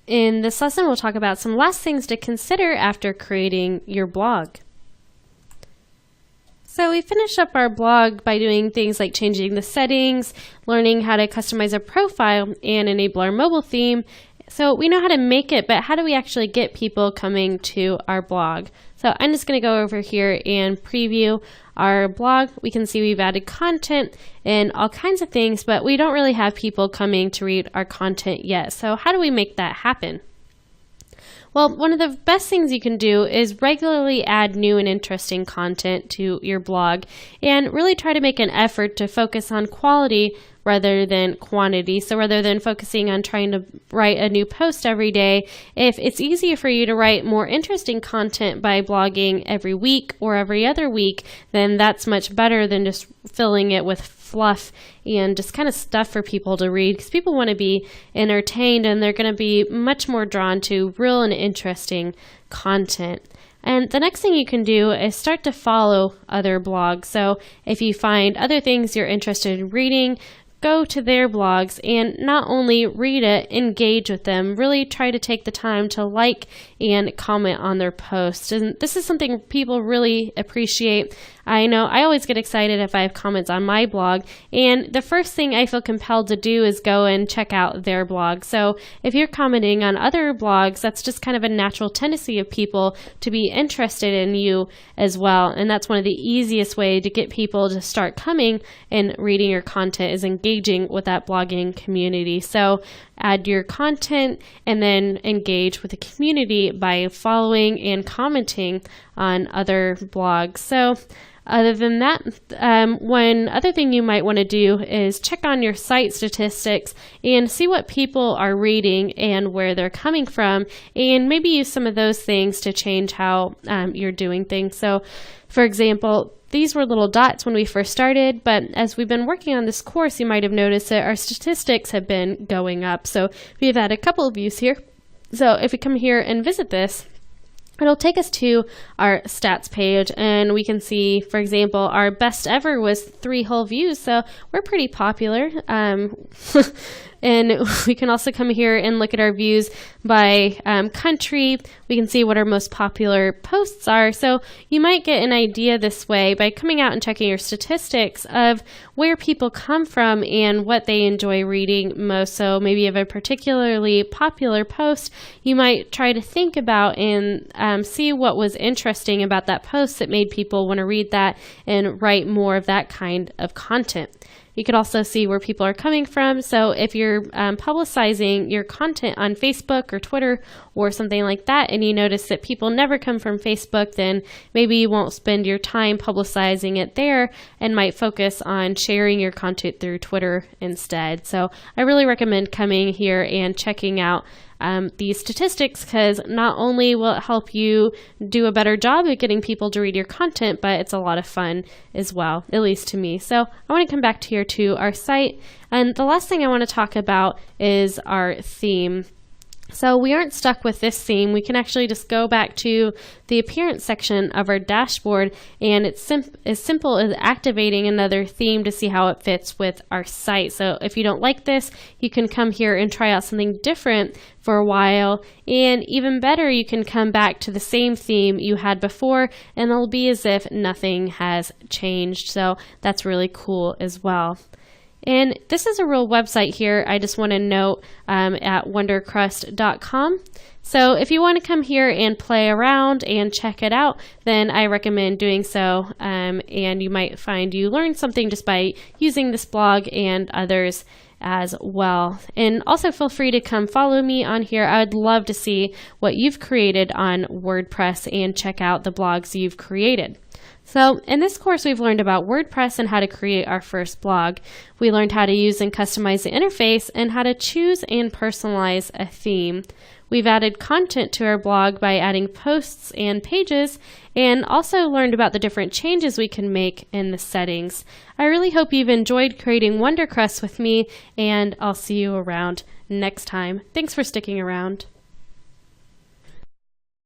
In this lesson, we'll talk about some last things to consider after creating your blog. So we finished up our blog by doing things like changing the settings, learning how to customize a profile, and enable our mobile theme. So we know how to make it, but how do we actually get people coming to our blog? So I'm just going to go over here and preview our blog. We can see we've added content and all kinds of things, but we don't really have people coming to read our content yet. So how do we make that happen? Well, one of the best things you can do is regularly add new and interesting content to your blog and really try to make an effort to focus on quality rather than quantity. So rather than focusing on trying to write a new post every day, if it's easier for you to write more interesting content by blogging every week or every other week, then that's much better than just filling it with fluff and just kind of stuff for people to read, because people want to be entertained and they're going to be much more drawn to real and interesting content. And the next thing you can do is start to follow other blogs. So if you find other things you're interested in reading, go to their blogs and not only read it, engage with them. Really try to take the time to like and comment on their posts. And this is something people really appreciate. I know I always get excited if I have comments on my blog, and the first thing I feel compelled to do is go and check out their blog. So if you're commenting on other blogs, that's just kind of a natural tendency of people to be interested in you as well. And that's one of the easiest way to get people to start coming and reading your content, is engaging with that blogging community. So add your content and then engage with the community by following and commenting on other blogs. So other than that, one other thing you might want to do is check on your site statistics and see what people are reading and where they're coming from, and maybe use some of those things to change how you're doing things. So, for example, these were little dots when we first started, but as we've been working on this course, you might have noticed that our statistics have been going up. So we've had a couple of views here. So if we come here and visit this, it'll take us to our stats page, and we can see, for example, our best ever was 3 whole views, so we're pretty popular. And we can also come here and look at our views by country. We can see what our most popular posts are. So you might get an idea this way by coming out and checking your statistics of where people come from and what they enjoy reading most. So maybe you have a particularly popular post, you might try to think about and see what was interesting about that post that made people want to read that and write more of that kind of content. You could also see where people are coming from. So if you're publicizing your content on Facebook or Twitter or something like that, and you notice that people never come from Facebook, then maybe you won't spend your time publicizing it there and might focus on sharing your content through Twitter instead. So I really recommend coming here and checking out these statistics, because not only will it help you do a better job at getting people to read your content, but it's a lot of fun as well, at least to me. So I want to come back here to our site, and the last thing I want to talk about is our theme. So we aren't stuck with this theme. We can actually just go back to the appearance section of our dashboard, and it's as simple as activating another theme to see how it fits with our site. So if you don't like this, you can come here and try out something different for a while, and even better, you can come back to the same theme you had before and it'll be as if nothing has changed. So that's really cool as well. And this is a real website here, I just want to note, at wondercrust.com. So if you want to come here and play around and check it out, then I recommend doing so. And you might find you learn something just by using this blog and others as well. And also feel free to come follow me on here. I would love to see what you've created on WordPress and check out the blogs you've created. So in this course, we've learned about WordPress and how to create our first blog. We learned how to use and customize the interface and how to choose and personalize a theme. We've added content to our blog by adding posts and pages, and also learned about the different changes we can make in the settings. I really hope you've enjoyed creating Wondercrust with me, and I'll see you around next time. Thanks for sticking around.